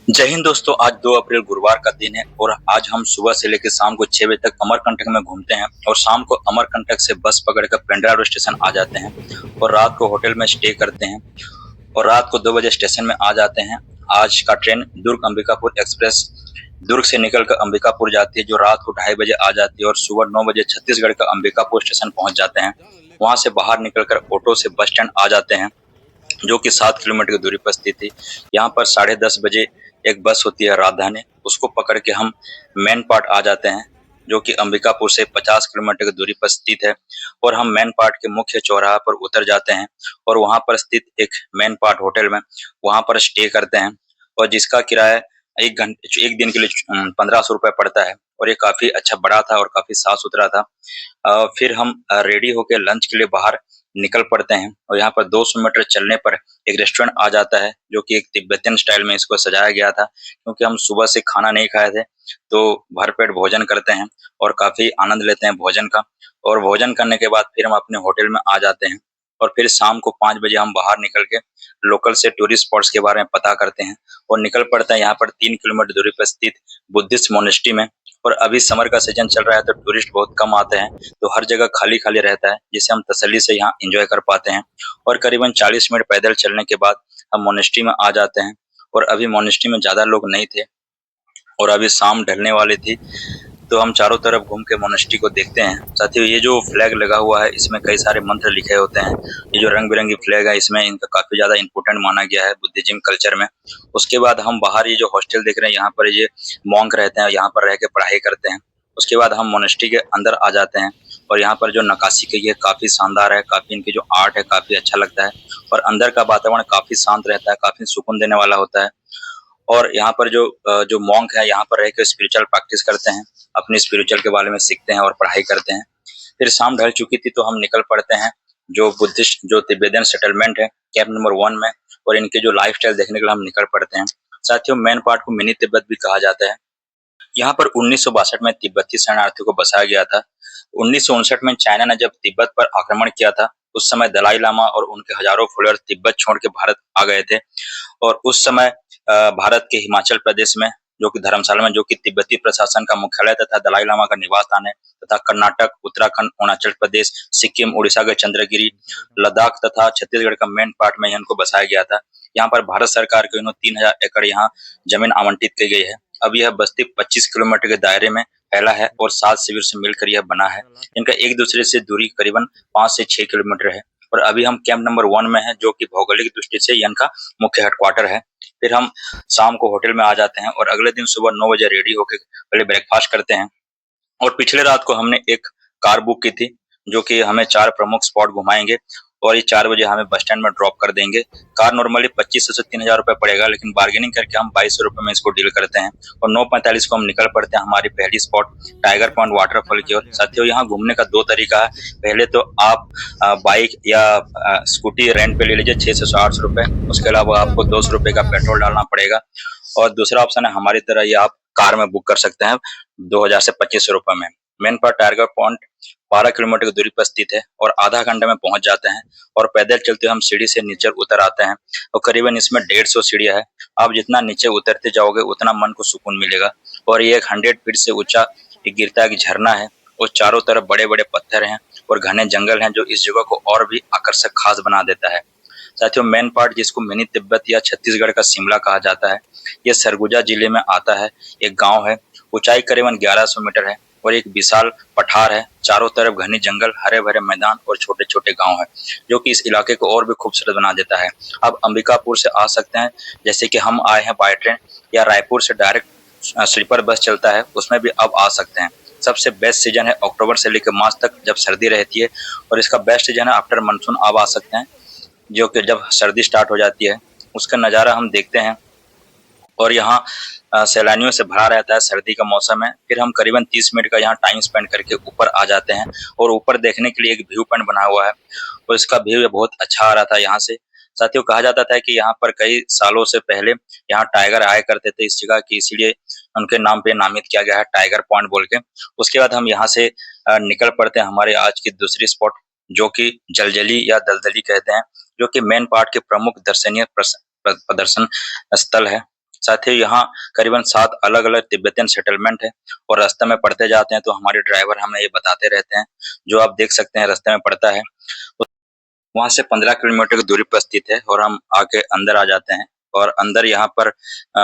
जय हिंद दोस्तों। आज 2 अप्रैल गुरुवार का दिन है और आज हम सुबह से लेकर शाम को 6 बजे तक अमरकंटक में घूमते हैं और शाम को अमरकंटक से बस पकड़कर पेंड्रा रेलवे स्टेशन आ जाते हैं और रात को होटल में स्टे करते हैं और रात को 2 बजे स्टेशन में आ जाते हैं। आज का ट्रेन दुर्ग अंबिकापुर एक्सप्रेस दुर्ग से निकलकर अंबिकापुर जाती है, जो रात को 2:30 बजे आ जाती है और सुबह 9 बजे छत्तीसगढ़ का अंबिकापुर स्टेशन पहुंच जाते हैं। वहां से बाहर निकलकर ऑटो से बस स्टैंड आ जाते हैं, जो कि 7 किलोमीटर की दूरी पर स्थित थी। यहाँ पर 10:30 बजे एक बस होती है राजधानी, उसको पकड़ के हम मेन पार्ट आ जाते हैं, जो कि अंबिकापुर से 50 किलोमीटर की दूरी पर स्थित है। और हम मेन पार्ट के मुख्य चौराहा पर उतर जाते हैं और वहां पर स्थित एक मेन पार्ट होटल में वहां पर स्टे करते हैं, और जिसका किराया एक दिन के लिए 1500 रुपए पड़ता है। और ये काफी अच्छा बड़ा था और काफी साफ सुथरा था। फिर हम रेडी होकर लंच के लिए बाहर निकल पड़ते हैं और यहाँ पर 200 मीटर चलने पर एक रेस्टोरेंट आ जाता है, जो कि एक तिब्बतियन स्टाइल में इसको सजाया गया था, क्योंकि हम सुबह से खाना नहीं खाए थे, तो भरपेट भोजन करते हैं और काफी आनंद लेते हैं भोजन का। और भोजन करने के बाद फिर हम अपने होटल में आ जाते हैं और फिर शाम को 5 बजे हम बाहर निकल के लोकल से टूरिस्ट स्पॉट्स के बारे में पता करते हैं और निकल पड़ते हैं यहाँ पर 3 किलोमीटर दूरी पर स्थित बुद्धिस्ट मोनेस्ट्री में। और अभी समर का सीजन चल रहा है तो टूरिस्ट बहुत कम आते हैं, तो हर जगह खाली खाली रहता है, जिसे हम तसल्ली से यहाँ एंजॉय कर पाते हैं। और करीबन 40 मिनट पैदल चलने के बाद हम मोनेस्ट्री में आ जाते हैं और अभी मोनेस्ट्री में ज्यादा लोग नहीं थे और अभी शाम ढलने वाली थी, तो हम चारों तरफ घूम के मोनेस्ट्री को देखते हैं। साथियों, ये जो फ्लैग लगा हुआ है इसमें कई सारे मंत्र लिखे होते हैं। ये जो रंग बिरंगी फ्लैग है इसमें इनका काफी ज्यादा इंपोर्टेंट माना गया है बुद्धिज्म कल्चर में। उसके बाद हम बाहर ये जो हॉस्टल देख रहे हैं, यहाँ पर ये मॉन्क रहते हैं, यहाँ पर रह के पढ़ाई करते हैं। उसके बाद हम मोनेस्ट्री के अंदर आ जाते हैं और यहाँ पर जो नक्काशी की है काफी शानदार है, काफी इनकी जो आर्ट है काफी अच्छा लगता है और अंदर का वातावरण काफी शांत रहता है, काफी सुकून देने वाला होता है। और यहाँ पर जो मॉन्क है यहाँ पर रह के स्पिरिचुअल प्रैक्टिस करते हैं, अपनी स्पिरिचुअल के बारे में सीखते हैं और पढ़ाई करते हैं। फिर शाम ढल चुकी थी तो हम निकल पड़ते हैं जो बुद्धिस्ट जो तिब्बतियन सेटलमेंट है कैंप नंबर 1 में, और इनके जो लाइफ स्टाइल देखने के लिए हम निकल पड़ते हैं। साथियों, मेन पार्ट को मिनी तिब्बत भी कहा जाता है। यहाँ पर 1962 में तिब्बती शरणार्थियों को बसाया गया था। 1959 में चाइना ने जब तिब्बत पर आक्रमण किया था, उस समय दलाई लामा और उनके हजारों फॉलोअर तिब्बत छोड़ के भारत आ गए थे। और उस समय भारत के हिमाचल प्रदेश में जो कि धर्मशाला में, जो कि तिब्बती प्रशासन का मुख्यालय तथा दलाई लामा का निवास स्थान है, तथा कर्नाटक, उत्तराखंड, अरुणाचल प्रदेश, सिक्किम, उड़ीसा के चंद्रगिरी, लद्दाख तथा छत्तीसगढ़ का मेन पार्ट में इनको बसाया गया था। यहाँ पर भारत सरकार को 3000 एकड़ यहाँ जमीन आवंटित की गई है। अब यह बस्ती 25 किलोमीटर के दायरे में फैला है और 7 शिविर से मिलकर यह बना है। इनका एक दूसरे से दूरी करीबन 5 से 6 किलोमीटर है। और अभी हम कैंप नंबर 1 में है, जो कि भौगोलिक दृष्टि से इनका मुख्य हेडक्वार्टर है। फिर हम शाम को होटल में आ जाते हैं और अगले दिन सुबह 9 बजे रेडी होकर पहले ब्रेकफास्ट करते हैं। और पिछले रात को हमने एक कार बुक की थी, जो कि हमें 4 प्रमुख स्पॉट घुमाएंगे और ये 4 बजे हमें बस स्टैंड में ड्रॉप कर देंगे। कार नॉर्मली 2500 से 3000 रुपए पड़ेगा, लेकिन बार्गेनिंग करके हम 2200 रुपए में इसको डील करते हैं। और 9:45 को हम निकल पड़ते हैं हमारी पहली स्पॉट टाइगर पॉइंट वाटरफॉल की ओर। साथियों, यहाँ घूमने का 2 तरीका है। पहले तो आप बाइक या स्कूटी रेंट पे ले लीजिए 600 से 800 रुपए, उसके अलावा आपको 200 रुपए का पेट्रोल डालना पड़ेगा। और दूसरा ऑप्शन है हमारी तरह, ये आप कार में बुक कर सकते हैं 2000 से 2500 रुपए में। मेन पर टाइगर पॉइंट 12 किलोमीटर की दूरी पर स्थित है और आधा घंटे में पहुंच जाते हैं। और पैदल चलते हम सीढ़ी से नीचे उतर आते हैं और करीबन इसमें 150 सीढ़ियां है। आप जितना नीचे उतरते जाओगे उतना मन को सुकून मिलेगा। और ये एक 100 फीट से ऊंचा एक गिरता एक झरना है और चारों तरफ बड़े बड़े पत्थर हैं और घने जंगल हैं, जो इस जगह को और भी आकर्षक खास बना देता है। साथियों, मेन पार्ट जिसको मिनी तिब्बत या छत्तीसगढ़ का शिमला कहा जाता है, ये सरगुजा जिले में आता है। एक गांव है, ऊंचाई करीबन 1100 मीटर है और एक विशाल पठार है। चारों तरफ घने जंगल, हरे भरे मैदान और छोटे छोटे गांव है, जो कि इस इलाके को और भी खूबसूरत बना देता है। आप अंबिकापुर से आ सकते हैं, जैसे कि हम आए हैं बाय ट्रेन, या रायपुर से डायरेक्ट स्लीपर बस चलता है, उसमें भी आप आ सकते हैं। सबसे बेस्ट सीजन है अक्टूबर से लेकर मार्च तक, जब सर्दी रहती है, और इसका बेस्ट सीजन है आफ्टर मानसून। आप आ सकते हैं, जो कि जब सर्दी स्टार्ट हो जाती है उसका नज़ारा हम देखते हैं। और यहाँ सैलानियों से भरा रहता है, सर्दी का मौसम है। फिर हम करीबन 30 मिनट का यहाँ टाइम स्पेंड करके ऊपर आ जाते हैं और ऊपर देखने के लिए एक व्यू पॉइंट बना हुआ है और इसका व्यू बहुत अच्छा आ रहा था यहाँ से। साथियों, कहा जाता था कि यहाँ पर कई सालों से पहले यहाँ टाइगर आया करते थे इस जगह की, इसलिए उनके नाम पे नामित किया गया है टाइगर पॉइंट बोल के। उसके बाद हम यहाँ से निकल पड़ते हैं हमारे आज की दूसरी स्पॉट, जो कि जलजली या दलदली कहते हैं, जो कि मेन पार्ट के प्रमुख दर्शनीय प्रदर्शन स्थल है। साथ ही यहाँ करीबन 7 अलग-अलग तिब्बतियन सेटलमेंट है और रास्ते में पड़ते जाते हैं तो हमारे ड्राइवर हमें ये बताते रहते हैं, जो आप देख सकते हैं रास्ते में पड़ता है। वहाँ से 15 किलोमीटर की दूरी पर स्थित है और हम आके अंदर आ जाते हैं और अंदर यहाँ पर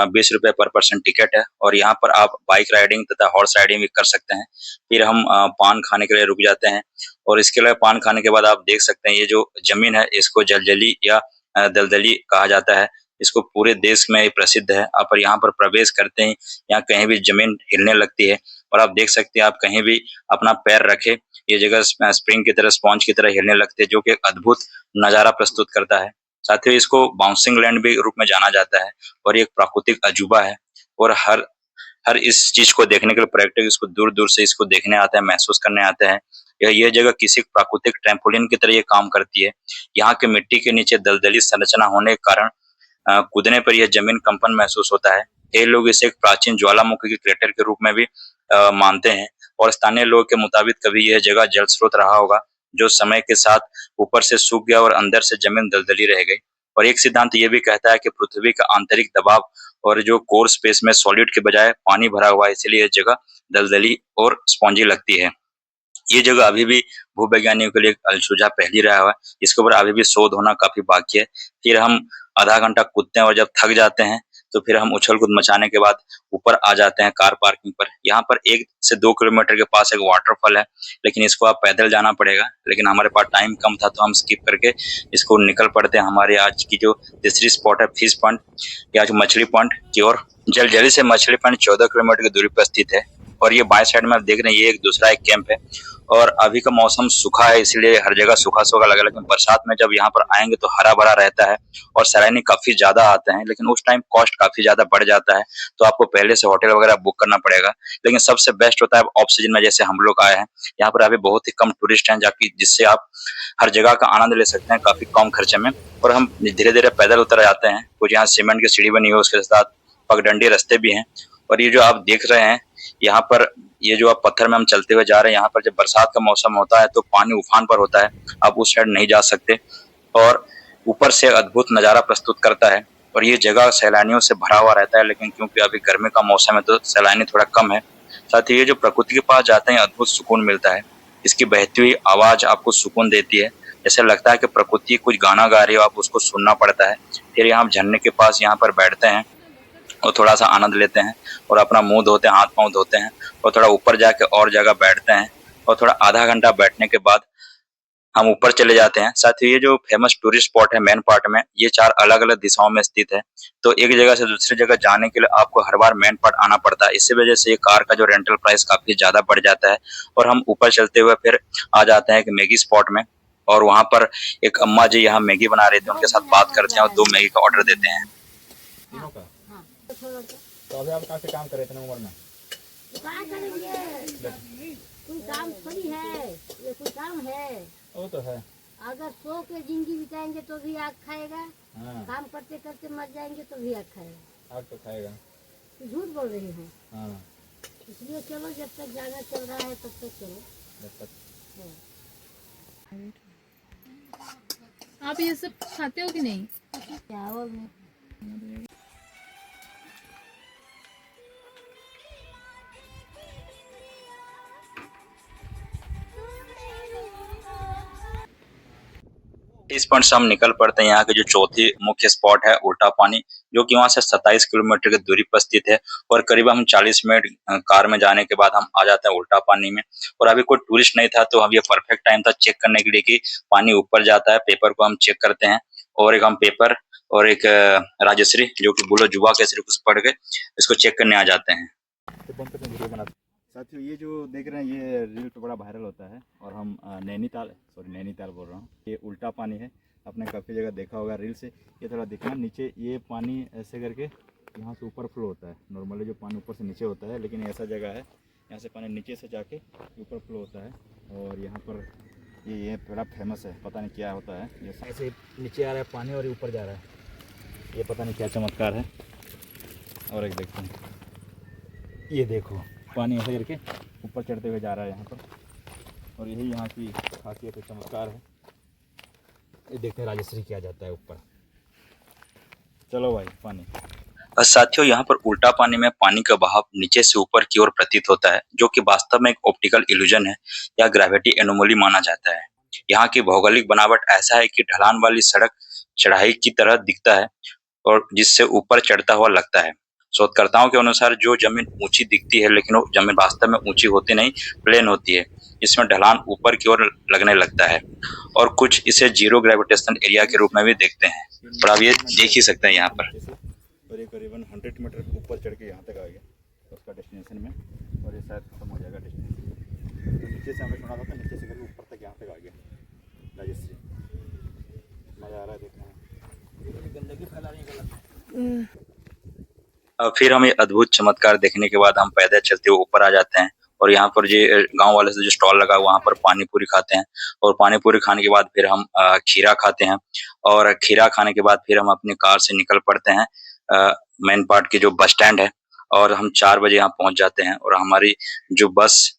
20 रुपए पर पर्सन टिकट है और यहाँ पर आप बाइक राइडिंग तथा हॉर्स राइडिंग भी कर सकते हैं। फिर हम पान खाने के लिए रुक जाते हैं और इसके अलावा पान खाने के बाद आप देख सकते हैं ये जो ज़मीन है इसको जलजली या दलदली कहा जाता है। इसको पूरे देश में ये प्रसिद्ध है। आप यहाँ पर प्रवेश करते ही यहाँ कहीं भी ज़मीन हिलने लगती है और आप देख सकते हैं आप कहीं भी अपना पैर रखें ये जगह स्प्रिंग की तरह स्पॉन्ज की तरह हिलने लगती है जो कि एक अद्भुत नज़ारा प्रस्तुत करता है। साथ ही इसको बाउंसिंग लैंड भी रूप में जाना जाता है और ये एक प्राकृतिक अजूबा है और हर हर इस चीज़ को देखने के लिए पर्यटक इसको दूर-दूर से इसको देखने आते हैं, महसूस करने आते हैं। ये जगह किसी प्राकृतिक ट्रैम्पोलिन की तरह ये काम करती है। यहाँ के मिट्टी के नीचे दलदली संरचना होने के कारण कूदने पर यह ज़मीन कंपन महसूस होता है। कई लोग इसे एक प्राचीन ज्वालामुखी के क्रेटर के रूप में भी मानते हैं और स्थानीय लोगों के मुताबिक कभी यह जगह जल स्रोत रहा होगा, जो समय के साथ ऊपर से सूख गया और अंदर से ज़मीन दलदली रह गई। और एक सिद्धांत ये भी कहता है कि पृथ्वी का आंतरिक दबाव और जो कोर स्पेस में सॉलिड के बजाय पानी भरा हुआ है, इसीलिए यह जगह दलदली और स्पॉन्जी लगती है। ये जगह अभी भी भूवैज्ञानिकों के लिए एक अलसुझा पहेली रहा हुआ है। इसके ऊपर अभी भी शोध होना काफ़ी बाकी है। फिर हम आधा घंटा कूदते हैं और जब थक जाते हैं, तो फिर हम उछल-कूद मचाने के बाद ऊपर आ जाते हैं कार पार्किंग पर। यहाँ पर 1 से 2 किलोमीटर के पास एक वाटरफॉल है, लेकिन इसको आप पैदल जाना पड़ेगा। लेकिन हमारे पास टाइम कम था, तो हम स्किप करके इसको निकल पड़ते हैं। हमारी आज की जो तीसरी स्पॉट है फिश पॉइंट या जो मछली पॉइंट की ओर। जलजली से मछली पॉइंट 14 किलोमीटर की दूरी पर स्थित है और ये बाएं साइड में आप देख रहे हैं ये एक दूसरा एक कैंप है और अभी का मौसम सूखा है इसलिए हर जगह सूखा-सूखा लगा, लेकिन बरसात में जब यहाँ पर आएँगे तो हरा-भरा रहता है और सैलानी काफ़ी ज़्यादा आते हैं, लेकिन उस टाइम कॉस्ट काफ़ी ज़्यादा बढ़ जाता है, तो आपको पहले से होटल वगैरह बुक करना पड़ेगा। लेकिन सबसे बेस्ट होता है ऑफ सीजन में जैसे हम लोग आए हैं, यहाँ पर अभी बहुत ही कम टूरिस्ट हैं जाकि जिससे आप हर जगह का आनंद ले सकते हैं काफ़ी कम खर्चे में और हम धीरे-धीरे पैदल उतर जाते हैं। कुछ यहाँ सीमेंट की सीढ़ी बनी हुई है, उसके साथ पगडंडी रास्ते भी हैं और ये जो आप देख रहे हैं, यहाँ पर ये जो आप पत्थर में हम चलते हुए जा रहे हैं, यहाँ पर जब बरसात का मौसम होता है तो पानी उफान पर होता है, आप उस साइड नहीं जा सकते और ऊपर से अद्भुत नज़ारा प्रस्तुत करता है और ये जगह सैलानियों से भरा हुआ रहता है, लेकिन क्योंकि अभी गर्मी का मौसम है तो सैलानी थोड़ा कम है। साथ ही ये जो प्रकृति के पास जाते हैं अद्भुत सुकून मिलता है। इसकी बहती हुई आवाज़ आपको सुकून देती है, ऐसा लगता है कि प्रकृति कुछ गाना गा रही हो, आप उसको सुनना पड़ता है। फिर यहाँ हम झरने के पास यहाँ पर बैठते हैं और थोड़ा-सा आनंद लेते हैं और अपना मुँह धोते हैं, हाथ-पाँव धोते हैं और थोड़ा ऊपर जाके और जगह बैठते हैं और थोड़ा आधा घंटा बैठने के बाद हम ऊपर चले जाते हैं। साथ ही ये जो फेमस टूरिस्ट स्पॉट है मेन पार्ट में, ये 4 अलग-अलग दिशाओं में स्थित है। तो एक जगह से दूसरी जगह जाने के लिए आपको हर बार मेन पार्ट आना पड़ता है। इसी वजह से ये कार का जो रेंटल प्राइस काफ़ी ज़्यादा बढ़ जाता है और हम ऊपर चलते हुए फिर आ जाते हैं एक मैगी स्पॉट में और वहाँ पर एक अम्मा जी यहाँ मैगी बना रही थी, उनके साथ बात करते हैं और 2 मैगी का ऑर्डर देते हैं। तीनों का? तो अभी आप कहाँ से काम कर रहे थे उम्र में? क्या करेंगे? कोई काम थोड़ी है, ये कोई काम है। वो तो है। अगर सो के जिंदगी बिताएंगे तो भी आग खाएगा, हाँ। काम करते करते मर जाएंगे तो भी आग खाएगा। आग तो खाएगा। तो झूठ बोल रही हूँ। हाँ। इसलिए चलो, जब तक जाना चल रहा है तब तक चलो। जब तक आप ये सब खाते हो कि नहीं? चावल में इस पॉइंट से हम निकल पड़ते हैं यहाँ की जो चौथी मुख्य स्पॉट है उल्टा पानी, जो कि वहाँ से 27 किलोमीटर की दूरी पर स्थित है और करीब हम 40 मिनट कार में जाने के बाद हम आ जाते हैं उल्टा पानी में। और अभी कोई टूरिस्ट नहीं था तो हम ये परफेक्ट टाइम था चेक करने के लिए कि पानी ऊपर जाता है। पेपर को हम चेक करते हैं और एक हम पेपर और एक राजश्री जो कि बुलो जुबा केसरी कुछ पढ़ के इसको चेक करने आ जाते हैं। साथियों ये जो देख रहे हैं ये रील पे बड़ा वायरल होता है और हम नैनीताल बोल रहा हूँ। ये उल्टा पानी है, आपने काफ़ी जगह देखा होगा रील से। ये थोड़ा देखना नीचे, ये पानी ऐसे करके यहाँ से ऊपर फ्लो होता है। नॉर्मली जो पानी ऊपर से नीचे होता है, लेकिन ऐसा जगह है यहाँ से पानी नीचे से जाके ऊपर फ्लो होता है और यहाँ पर ये बड़ा फेमस है। पता नहीं क्या होता है, ये ऐसे नीचे आ रहा है पानी और ऊपर जा रहा है, ये पता नहीं क्या चमत्कार है। और एक देखते हैं, ये देखो पानी ऐसे करके ऊपर चढ़ते हुए जा रहा है यहाँ पर और यही यहाँ की खासियत चमत्कार है। ये देखते हैं राजश्री किया जाता है ऊपर। चलो भाई पानी साथियों, यहाँ पर उल्टा पानी में पानी का बहाव नीचे से ऊपर की ओर प्रतीत होता है, जो कि वास्तव में एक ऑप्टिकल इल्यूजन है या ग्रेविटी एनोमली माना जाता है। यहाँ की भौगोलिक बनावट ऐसा है कि ढलान वाली सड़क चढ़ाई की तरह दिखता है और जिससे ऊपर चढ़ता हुआ लगता है। शोधकर्ताओं के अनुसार जो जमीन ऊंची दिखती है, लेकिन वो जमीन वास्तव में ऊंची होती नहीं, प्लेन होती है। इसमें ढलान ऊपर की ओर लगने लगता है और कुछ इसे जीरो ग्रेविटेशन एरिया के रूप में भी देखते हैं। और आप ये देख ही सकते हैं यहाँ पर। और ये करीबन 100 मीटर ऊपर चढ़ के यहाँ तक आ गया उसका डेस्टिनेशन में, और ये शायद खत्म हो जाएगा डेस्टिनेशन। तो नीचे से हमें सुना था नीचे से करके ऊपर तक यहाँ तक आ गया राजश्री। मज़ा आ रहा है देखने में। गंदगी फैला रही है। फिर हम ये अद्भुत चमत्कार देखने के बाद हम पैदल चलते हुए ऊपर आ जाते हैं और यहाँ पर जो गांव वाले से जो स्टॉल लगा वहाँ पर पानी पूरी खाते हैं और पानी पूरी खाने के बाद फिर हम खीरा खाते हैं और खीरा खाने के बाद फिर हम अपनी कार से निकल पड़ते हैं मेन पार्ट की जो बस स्टैंड है और हम 4 बजे यहाँ पहुँच जाते हैं। और हमारी जो बस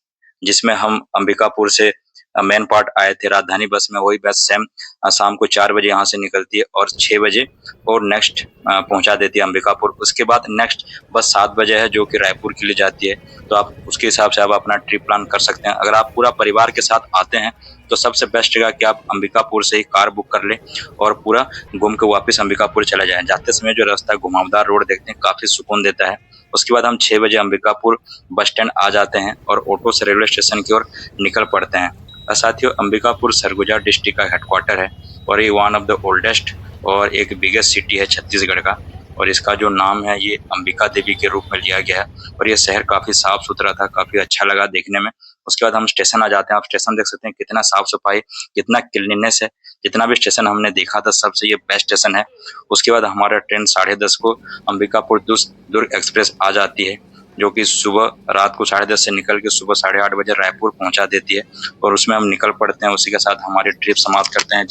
जिसमें हम अंबिकापुर से मेन पार्ट आए थे राजधानी बस में, वही बस सेम शाम को 4 बजे यहाँ से निकलती है और 6 बजे और नेक्स्ट पहुंचा देती है अंबिकापुर। उसके बाद नेक्स्ट बस 7 बजे है जो कि रायपुर के लिए जाती है। तो आप उसके हिसाब से आप अपना ट्रिप प्लान कर सकते हैं। अगर आप पूरा परिवार के साथ आते हैं तो सबसे बेस्ट जगह कि आप अंबिकापुर से ही कार बुक कर लें और पूरा घूम के वापस अंबिकापुर चला जाएं। जाते समय जो रास्ता घुमावदार रोड देखते हैं काफी सुकून देता है। उसके बाद हम 6 बजे अंबिकापुर बस स्टैंड आ जाते हैं और ऑटो से रेलवे स्टेशन की ओर निकल पड़ते हैं। साथियों, अंबिकापुर सरगुजा डिस्ट्रिक्ट का हेडक्वार्टर है और ये वन ऑफ द ओल्डेस्ट और एक बिगेस्ट सिटी है छत्तीसगढ़ का, और इसका जो नाम है ये अंबिका देवी के रूप में लिया गया है। और ये शहर काफी साफ सुथरा था, काफी अच्छा लगा देखने में। उसके बाद हम स्टेशन आ जाते हैं। आप स्टेशन देख सकते हैं कितना साफ सफाई, कितना क्लीननेस है। जितना भी स्टेशन हमने देखा था सबसे ये बेस्ट स्टेशन है। उसके बाद हमारा ट्रेन 10:30 को अंबिकापुर दुर्ग एक्सप्रेस आ जाती है, जो कि सुबह रात को 10:30 से निकल के सुबह 8:30 बजे रायपुर पहुंचा देती है और उसमें हम निकल पड़ते हैं। उसी के साथ हमारी ट्रिप समाप्त करते हैं।